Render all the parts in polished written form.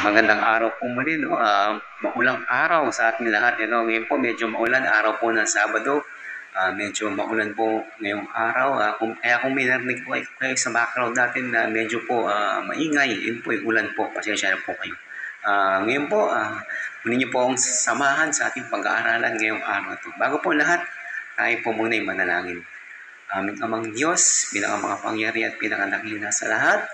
Magandang araw po muli, no? Maulang araw sa ating lahat. Ngayon po medyo maulan, araw po ng Sabado. Medyo maulan po ngayong araw. Kaya kung may narinig po kayo sa background natin na medyo po maingay, yun po yung ulan po. Pasensya na po kayo. Ngayon po, muli niyo po akong samahan sa ating pag-aaralan ngayong araw ito. Bago po lahat, tayo po muna yung manalangin. Aming Amang Diyos, pinaka-makapangyari at pinaka-dakila sa lahat.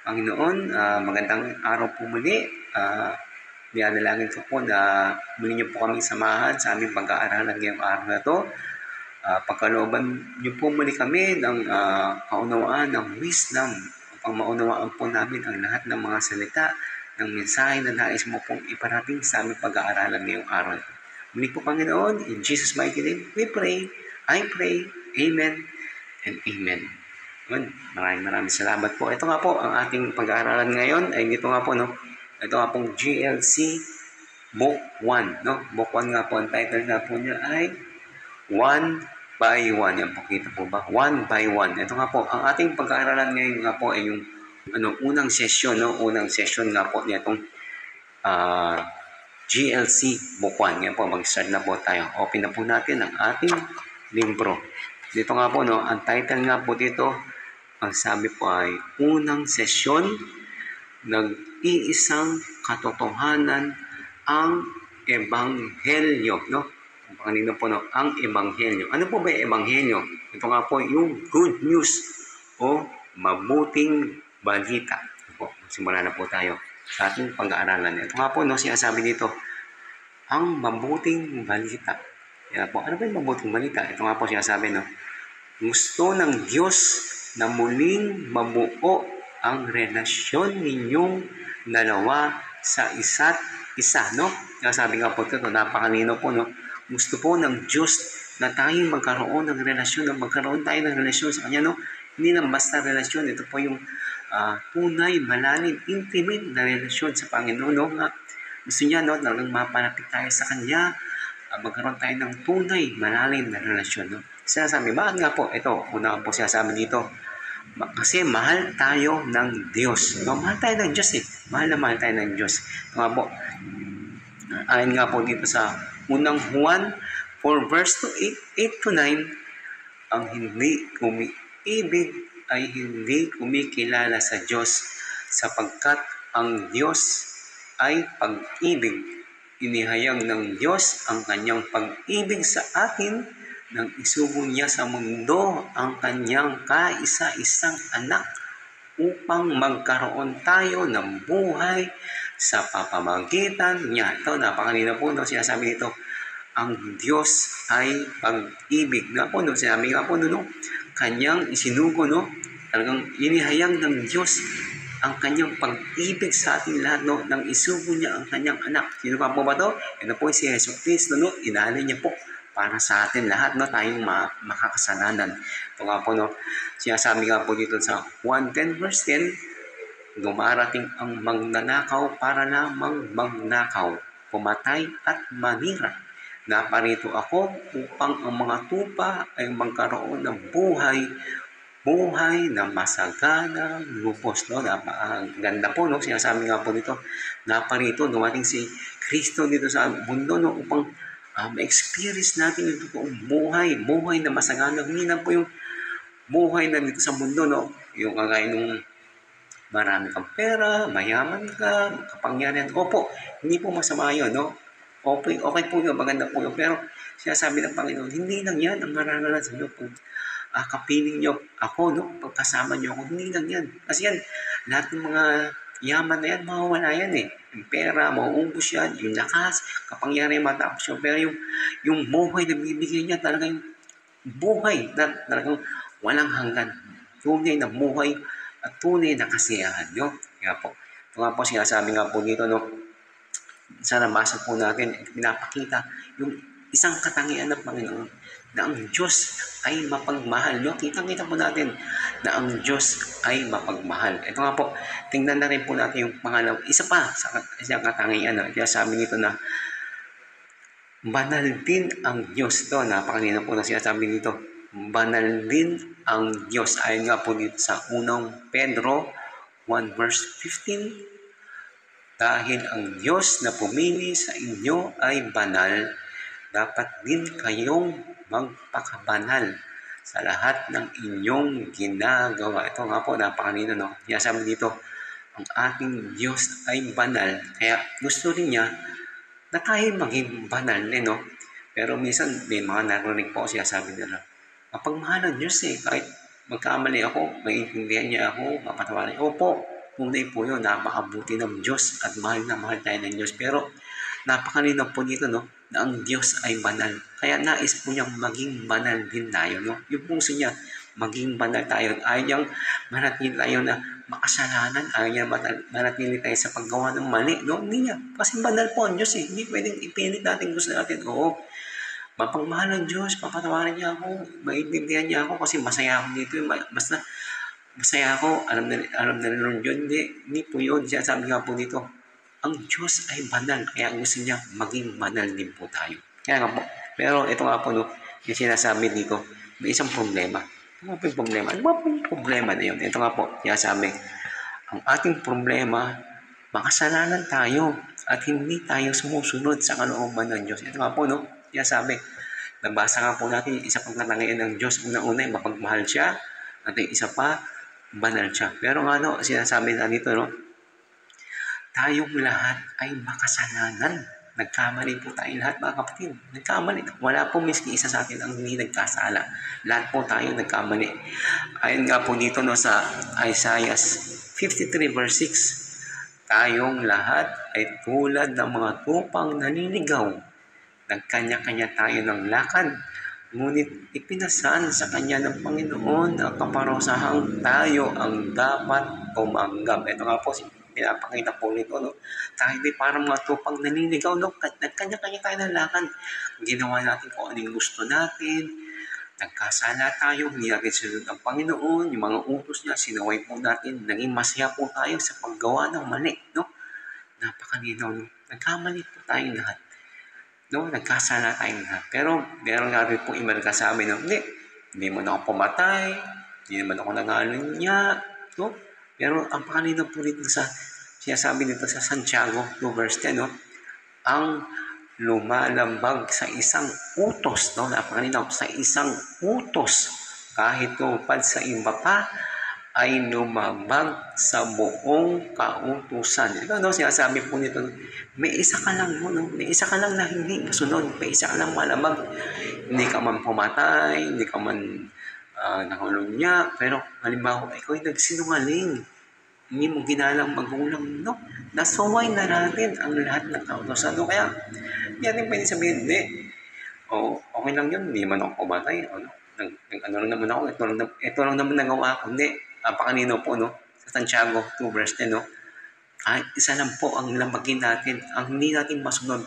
Panginoon, magandang araw po muli. Binanalangin ko po na muli niyo po kaming samahan sa aming pag-aaralan ngayong araw na ito. Pagkalooban niyo po muli kami ng kaunawaan, ng wisdom, upang maunawaan po namin ang lahat ng mga salita, ng mensahe na nais mo pong iparating sa aming pag-aaralan ngayong araw. Muli po Panginoon, in Jesus' mighty name, we pray, I pray, Amen and Amen. Maraming salamat po. Ito nga po, ang ating pag-aaralan ngayon ay dito nga po, no? Ito nga pong GLC Book 1, no? Book 1 nga po, ang title nga po niya ay One by One. Yan po, kita po ba? One by One. Ito nga po, ang ating pag-aaralan ngayon nga po ay yung unang session, no? Unang session nga po niya itong GLC Book 1. Yan po, mag-start na po tayo. Open na po natin ang ating libro. Dito nga po, no? Ang title nga po dito, ang sabi po ay unang sesyon, nag-iisang katotohanan, ang Ebanghelyo, no? Kanina po, no? Ang Ebanghelyo. Ano po ba yung Ebanghelyo? Ito nga po yung good news o mabuting balita. Po, simula na po tayo sa ating pag-aaralan. Ito nga po, no? Sinasabi dito, ang mabuting balita. Yan po. Ano ba yung mabuting balita? Ito nga po sinasabi, no? Gusto ng Diyos na muling mabuo ang relasyon ninyong dalawa sa isa't isa, no? Sabi nga po ito, napakalino po, no? Gusto po ng Diyos na tayo magkaroon ng relasyon, na magkaroon tayo ng relasyon sa Kanya, no? Hindi lang basta relasyon, ito po yung tunay, malalim, intimate na relasyon sa Panginoon, no? Gusto niya, no? Talagang mapalapit tayo sa Kanya, magkaroon tayo ng tunay, malalim na relasyon, no? Sinasabi, bakit nga po? Ito, una po sinasabi dito. Kasi mahal tayo ng Diyos. No? Mahal tayo ng Diyos eh. Mahal tayo ng Diyos. Nga po, ayon nga po dito sa unang Juan 4 verse 8 to 9, ang hindi umiibig ay hindi kumikilala sa Diyos, sapagkat ang Diyos ay pag-ibig. Inihayag ng Diyos ang kanyang pag-ibig sa atin nang isugo niya sa mundo ang kanyang kaisa-isang anak upang magkaroon tayo ng buhay sa pamamagitan niya. Ito, napakanina po, no? Sinasabi dito, ang Diyos ay pag-ibig. Nga po, no? Sinabi nga po, no? Kanyang isinugo, no? Talagang inihayag ng Diyos ang kanyang pag-ibig sa ating lahat, no? Nang isugo niya ang kanyang anak. Sino pa po ba ito? Ito po si Jesus Cristo, no? Inalay niya po para sa atin lahat, no? Tayong makakasalanan. Ito nga po, no? Sinasabi nga po dito sa 1:10 verse 10, dumarating ang magnanakaw para lamang magnakaw, pumatay at manira. Naparito ako upang ang mga tupa ay magkaroon ng buhay na masagana, lubos, no? Ganda po, no? Sinasabi nga po dito, naparito, dumating si Kristo dito sa mundo, no? Upang ma-experience natin yung totoong buhay na masagana. Hindi na po yung buhay na dito sa mundo, no? Yung kagaya nung marami kang pera, mayaman ka, kapangyarihan. Opo, hindi po masama yun, no? Okay po yun, maganda po yun. Pero sinasabi ng Panginoon, hindi lang yan ang mararanasan nyo kung kapiling nyo ako, no? Pagkasama nyo ako, hindi lang yan. Kasi yan, lahat ng mga yaman na yan, mawawala yan eh. Yung pera, mauubos yan, yung lakas, kapangyarihan, matapos yun. Pero yung buhay na bibigyan niya, talagang buhay na talagang walang hanggan. Tunay na buhay at tunay na kasiyahan. No? Kaya po, ito nga po sinasabi nga po dito, no? Sana basa po natin, pinapakita yung isang katangian ng Panginoon na ang Diyos ay mapagmahal. No? Kitang-kita po natin na ang Diyos ay mapagmahal. Ito nga po, tingnan na rin po natin yung pangalaw. Isa pa sa isang katangian. No? Kaya sabi nito na banal din ang Diyos. Ito, napakanina po na sinasabi nito. Banal din ang Diyos. Ayon nga po dito sa unang Pedro 1 verse 15. Dahil ang Diyos na pumili sa inyo ay banal, dapat din kayong magpakabanal sa lahat ng inyong ginagawa. Ito nga po, napakanino, no? Kaya sabi dito, ang ating Diyos ay banal, kaya gusto rin niya na tayo maging banal din, no? Pero minsan, may mga narinig po siya, sabi nila, mapagmahal ang Diyos eh, kahit magkamali ako, maiintindihan niya ako, mapatawarin. Opo, tunay po yun, napakabuti ng Diyos at mahal na mahal tayo ng Diyos. Pero napakalinaw po dito, no, na ang Diyos ay banal. Kaya nais po niyang maging banal din tayo, no? Yung puso niya, maging banal tayo. Ayaw niyang manatili tayo na makasalanan. Ayaw niya manatili tayo sa paggawa ng mali, no? Hindi niya. Kasi banal po ang Diyos eh. Hindi pwedeng ipilit natin gusto natin. Oo, mapagmahal ng Diyos, papatawarin niya ako, maintindihan niya ako kasi masaya ako dito. Basta masaya ako, alam na rin yun. Hindi po yun. Siya sabi nga po dito, ang Diyos ay banal, kaya gusto niya maging banal din po tayo. Kaya nga po, pero ito nga po, no, yung sinasabi dito, may isang problema. Ano po yung problema? Ano ba po yung problema na yun? Ito nga po, kaya sabi, ang ating problema, makasalanan tayo at hindi tayo sumusunod sa kalooban ng Diyos. Ito nga po, no, kaya sabi, nabasa nga po natin, isa pang katangian ng Diyos, una-una, mapagmahal siya, at yung isa pa, banal siya. Pero nga, no, sinasabi na dito, no, tayong lahat ay makasalanan. Nagkamali po tayo lahat, mga kapatid. Nagkamali. Wala po miski isa sa atin ang hindi nagkasala. Lahat po tayo nagkamali. Ayon nga po dito, no, sa Isaiah 53 verse 6, tayong lahat ay tulad ng mga tupang naliligaw. Nagkanya-kanya tayo ng lakad. Ngunit ipinasaan sa Kanya ng Panginoon ang kaparosahang tayo ang dapat tumanggap. Ito nga po, pinapakita po nito, no? Tayo din parang mga tupang naliligaw, no? Nagkanya-kanya tayo ng lakad. Ginawa natin kung anong gusto natin. Nagkasala tayo, hindi natin sunod ang Panginoon. Yung mga utos niya, sinaway po natin. Naging masaya po tayo sa paggawa ng mali, no? Napakalinaw, no? Nagkamali po tayong lahat. No, nagkasala tayong lahat. Pero meron nga rin po iba nagkasabi, no, hindi man ako pumatay, hindi naman ako nag-alunya, no? Pero ang pakalinaw po dito sa, sinasabi dito sa Santiago 2 verse 10, no, ang lumalambag sa isang utos, no, napakalinaw, sa isang utos, kahit tupad sa iba pa, ay lumabag sa buong kautusan. Ito, no, sinasabi po nito, may isa ka lang, no, may isa ka lang na hindi masunod, may isa ka lang malamag. Hindi ka man pumatay, hindi ka man nakulunya, pero halimbawa, ikaw ay nagsinungaling. Hindi mo ginalang magulang, no? Nasaway na natin ang lahat ng kautusan. No? Kaya, hindi natin pwede sabihin, hindi. O, okay lang yun, hindi man ako pumatay. O, no? Ano lang naman ako, ito lang naman nagawa ko. Hindi, pakanino po, no? Sa Santiago 2 verse 10, no? Kahit isa lang po ang lamagin natin, ang hindi natin masunod,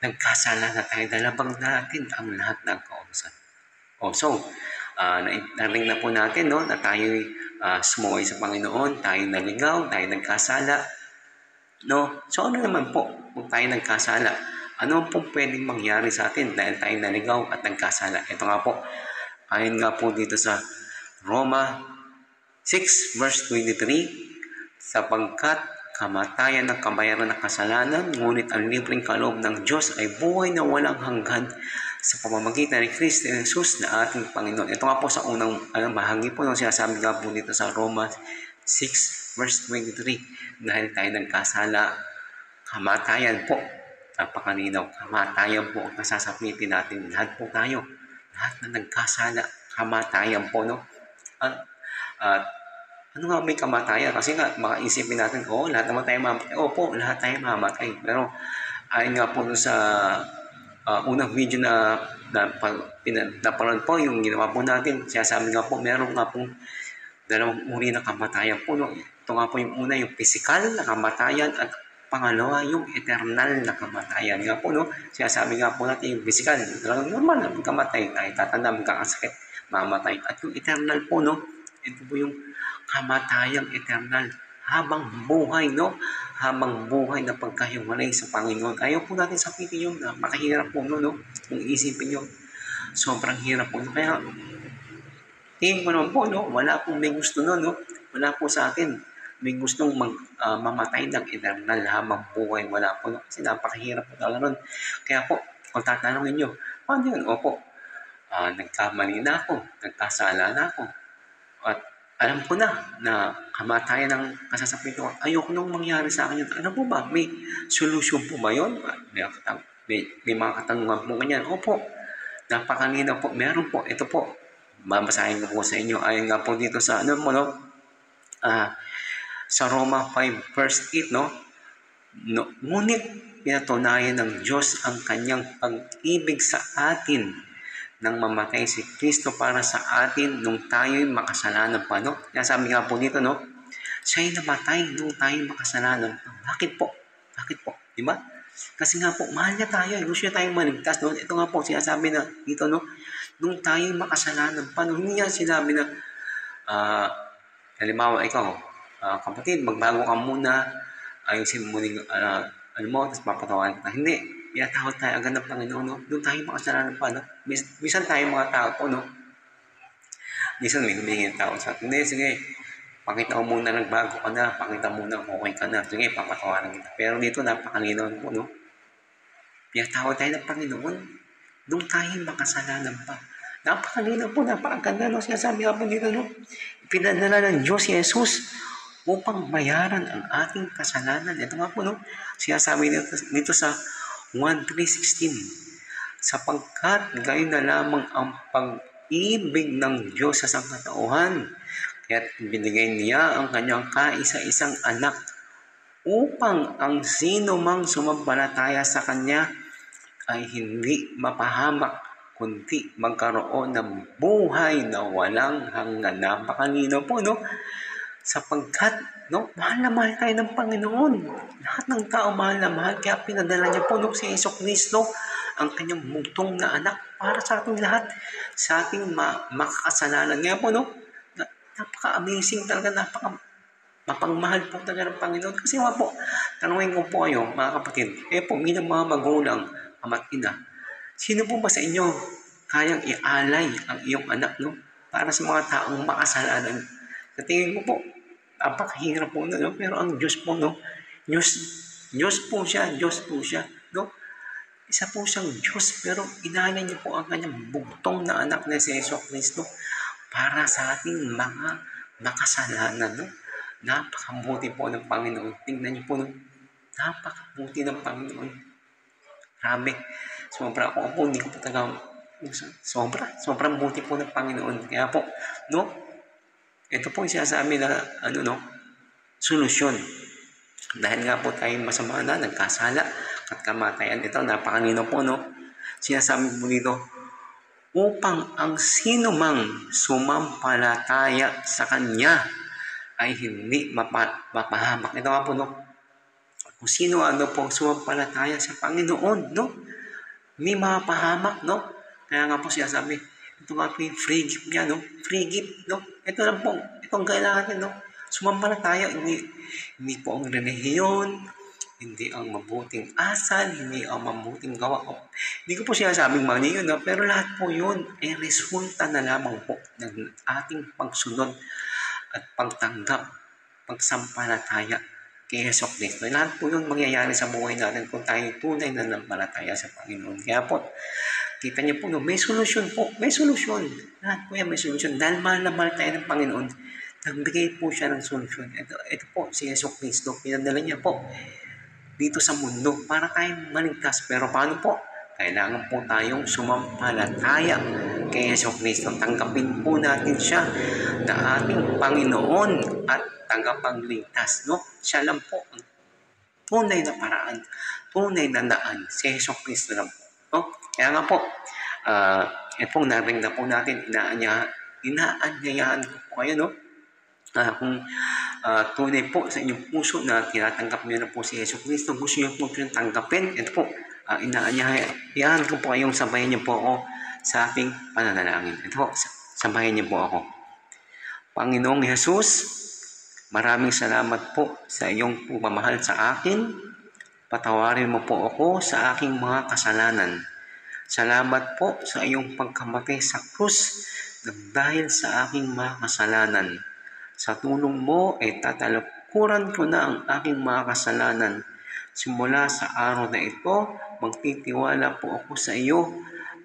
nagkasala na tayo, dalabang natin ang lahat ng kautusan. Oh, so, narinig na po natin, no, na tayo sumuway sa Panginoon, tayo naligaw, tayo nagkasala. No? So, ano naman po kung tayo nagkasala? Ano po pwedeng mangyari sa atin dahil tayo naligaw at nagkasala? Ito nga po, ayon nga po dito sa Roma 6 verse 23, sapagkat kamatayan ng kabayaran ng kasalanan, ngunit ang libreng kaloob ng Diyos ay buhay na walang hanggan sa pamamagitan ni Kristo Jesus na ating Panginoon. Ito nga po sa unang bahagi po ng sinasabi nga po dito sa Roma 6 verse 23, dahil tayo nagkasala, kamatayan po. Napakalinaw, kamatayan po ang nasasapitin natin. Lahat po tayo. Lahat na nagkasala, kamatayan po, no? At ano nga may kamatayan? Kasi nga, makaisipin natin, lahat naman tayo mamatay. Opo, lahat tayo mamatay. Pero, ayon nga po sa unang video na napanood po, yung ginawa po natin, sinasabi nga po, meron nga pong dalawang uri ng kamatayan po. No? Ito nga po yung una, yung physical na kamatayan, at pangalawa, yung eternal na kamatayan. Nga po, no? Sinasabi nga po natin yung physical, talagang normal na pagkamatay, tayo tatanda, magkakasakit, mamatay. At yung eternal po, no? Ito po yung kamatayang eternal habang buhay, no? Habang buhay na pagkahiwalay sa Panginoon. Ayaw po natin sabihin yun, makahirap po, no? Kung isipin nyo, sobrang hirap po. Kaya, tingin ko naman po, no? Wala pong may gusto no? Wala po sa atin may gustong mamatay ng eternal habang buhay. Wala po, no? Kasi napakahirap po talaga nun. Kaya po, kung tatanungin nyo, paano yun? Opo, nagkamali na ako, nagkasala na ako. At alam ko na kamatayan ng kasasapi ko. Ayoko nung mangyari sa akin yun. Ano po ba? May solution po ba yun? May mga katanungan po ganyan. Opo, napakalinaw po. Meron po. Ito po. Babasahin ko po sa inyo. Ayon nga po dito sa sa Roma 5 verse 8, no? Ngunit pinatunayan ng Diyos ang kanyang pag-ibig sa atin nang mamatay si Kristo para sa atin nung tayo'y makasalanan pa, no? Kaya sabi nga po dito, no? Siya'y namatay nung tayo'y makasalanan pa. Bakit po? Bakit po? Diba? Kasi nga po, mahal niya tayo. Gusto niya tayong maligtas, no? Ito nga po, sinasabi na dito, no? Nung tayo'y makasalanan pa, no? Hindi niya sinabi na, halimbawa, ikaw, kapatid, magbago ka muna, ayusin mo tapos papatawanan kita. Hindi. Pinatawad tayo agad ng Panginoon, no? Doon tayo makasalanan pa, no? Minsan tayo mga tao po, no? Minsan may humingi ng tao sa atin. Hindi, sige, pakita mo muna nagbago ka na, pakita mo muna okay ka na. Sige, papatawanan kita. Pero dito, napakalinaw po, no? Pinatawad tayo ng Panginoon. Doon tayo makasalanan pa. Napakalinaw po, napakaganda, no? Sinasabi nga po dito, no? Pinadala ng Diyos si Jesus upang bayaran ang ating kasalanan. Ito nga po, no? Sinasabi dito sa 1:3:16, sapagkat gayon na lamang ang pag-ibig ng Diyos sa sangkatauhan, kaya't binigay niya ang kanyang kaisa-isang anak upang ang sino mang sumampalataya sa kanya ay hindi mapahamak, kundi magkaroon ng buhay na walang hanggan. Napakalinaw po, no? Sapagkat, no, mahal na mahal tayo ng Panginoon. Lahat ng tao mahal na mahal. Kaya pinadala niya po, no, si Jesucristo, ang kanyang bugtong na anak para sa ating lahat, sa ating makakasalanan. Nga po, no, napaka-amazing talaga, mapagmahal po talaga ng Panginoon. Kasi nga po, tanungin ko po kayo, mga kapatid, po, bilang mga magulang, ama't ina, sino po ba sa inyo kayang ialay ang iyong anak, no, para sa mga taong makasalanan? Sa tingin ko po, napakahirap po na, no? Pero ang Diyos po, no? Diyos po siya, no? Isa po siyang Diyos, pero inalay niya po ang kanyang bugtong na anak na si Jesucristo para sa ating mga makasalanan, no? Napakabuti po ng Panginoon. Tingnan niyo po, no? Napakabuti ng Panginoon. Grabe. Sobra ako po, hindi ko po talaga, sobrang buti po ng Panginoon. Kaya po, no? Ito po yung sinasabi na, solusyon. Dahil nga po tayo masama na, nagkasala at kamatayan. Ito, napakanino po, no? Sinasabi po dito, upang ang sino mang sumampalataya sa Kanya ay hindi mapahamak. Ito nga po, no? Kung sino po sumampalataya sa Panginoon, no? Hindi mapahamak, no? Kaya nga po sinasabi, ito nga po yung free gift niya, no? Free gift, no? Ito lang po, itong kailangan niya, no? Sumampalataya, hindi po ang relihiyon, hindi ang mabuting asal, hindi ang mabuting gawa. Hindi ko po sinasabing mali yun, no? Pero lahat po yun ay resulta na lamang po ng ating pagsunod at pagtanggap, pagsampalataya kay Jesucristo. Lahat po yun mangyayari sa buhay natin kung tayo tunay na nampalataya sa Panginoon. Kaya po, kita niyo po, no, may solusyon po. May solusyon. Lahat po yan may solusyon. Dahil mahal na mahal tayo ng Panginoon, nagbigay po siya ng solusyon. Ito po, si Jesucristo, pinadala niya po dito sa mundo para tayong maligtas. Pero paano po? Kailangan po tayong sumampalataya kay Jesucristo. Tanggapin po natin siya na ating Panginoon at tagapagligtas. No? Siya lang po ang tunay na paraan, tunay na daan. Si Jesucristo lang po. No? Kaya nga po, pong narinig na po natin, inaanyayahan ko po kayo, no? Kung tunay po sa inyong puso na tinatanggap niyo na po si Jesucristo, gusto niyo po siyang tanggapin, ito po, inaanyayahan ko po kayong sabayan niyo po ako sa ating pananalangin. Ito po, sabayan niyo po ako. Panginoong Jesus, maraming salamat po sa iyong pagmamahal sa akin. Patawarin mo po ako sa aking mga kasalanan. Salamat po sa iyong pagkamatay sa krus dahil sa aking mga kasalanan. Sa tulong mo ay tatalab Tinalikuran ko na ang aking mga kasalanan. Simula sa araw na ito, magtitiwala po ako sa iyo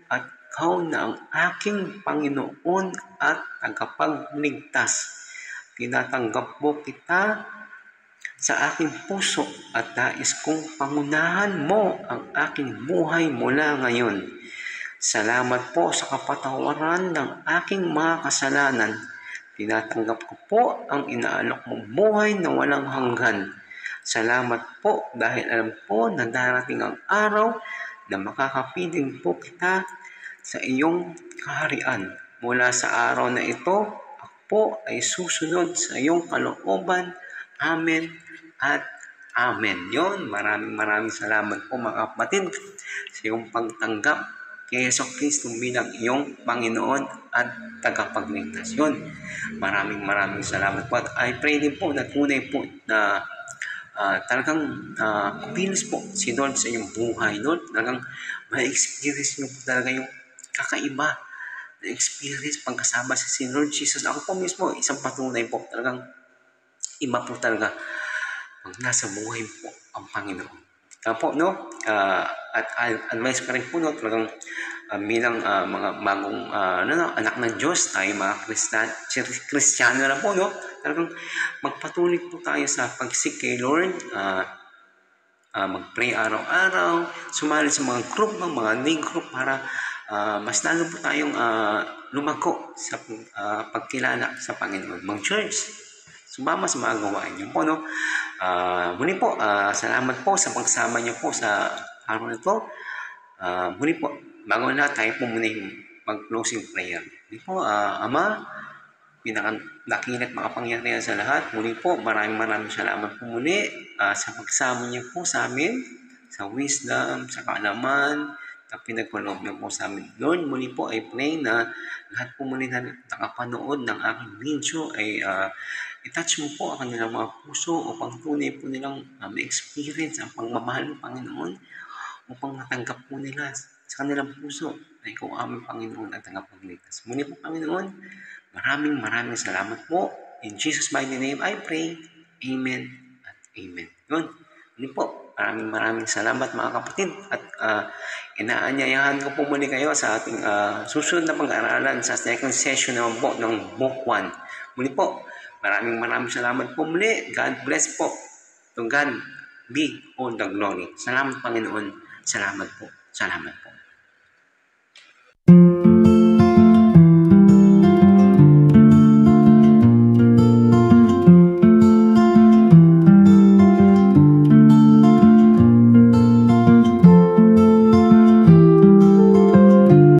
at ikaw na ang aking Panginoon at tagapagligtas. Tinatanggap po kita sa aking puso at nais kong pangunahan mo ang aking buhay mula ngayon. Salamat po sa kapatawaran ng aking mga kasalanan. Tinatanggap ko po ang inaalok mong buhay na walang hanggan. Salamat po dahil alam po na darating ang araw na makakapiling po kita sa iyong kaharian. Mula sa araw na ito, ako po ay susunod sa iyong kalooban. Amen at Amen. Yon, maraming salamat po mga kapatid sa iyong pagtanggap kay Jesucristo bilang iyong Panginoon at tagapagligtas. Yon, maraming salamat po. At I pray din po na tunay po na talagang kumilos po si Lord sa iyong buhay. Lord, talagang ma-experience niyo po talaga yung kakaiba na experience pagkasama sa si Lord Jesus. Ako po mismo, isang patunay po. Talagang iba po talaga pag nasa buhay po ang Panginoon. Kaya po, no? At advice ka rin po, no? Talagang bilang mga bagong anak ng Diyos, tayo mga Kristiyano na po, no? Talagang magpatuloy po tayo sa pagsik kay Lord, mag-pray araw-araw, sumali sa mga group, mga day group para mas lalo po tayong lumago sa pagkilala sa Panginoon. Mag-church, sumama sa mga gawain niyo po, no? Muli po, salamat po sa pagsama niyo po sa araw na ito. Muli po, bago na tayo po muna yung mag-closing prayer. Muli po, Ama, pinakadakilat makapangyarihan sa lahat. Muli po, maraming salamat po muli sa pagsama niyo po sa amin, sa wisdom, sa kaalaman, na pinagpaloob niyo po sa amin. Lord, muli po ay pray na lahat po muli na nakapanood ng aking video ay i-touch mo po ang kanilang mga puso upang tunay po nilang ma-experience ang pagmamahal ng Panginoon upang matanggap po nila sa kanilang puso na ikaw aming Panginoon at tagapagligtas. Muli po, Panginoon, maraming salamat po. In Jesus' mighty name, I pray. Amen at Amen. Yun. Muli po, maraming salamat mga kapatid. At inaanyayahan ko po muli kayo sa ating susunod na pag-aaralan sa second session naman po ng Book 1. Muli po, maraming salamat po muli. God bless po. To God be all the glory. Salamat, Panginoon. Salamat po.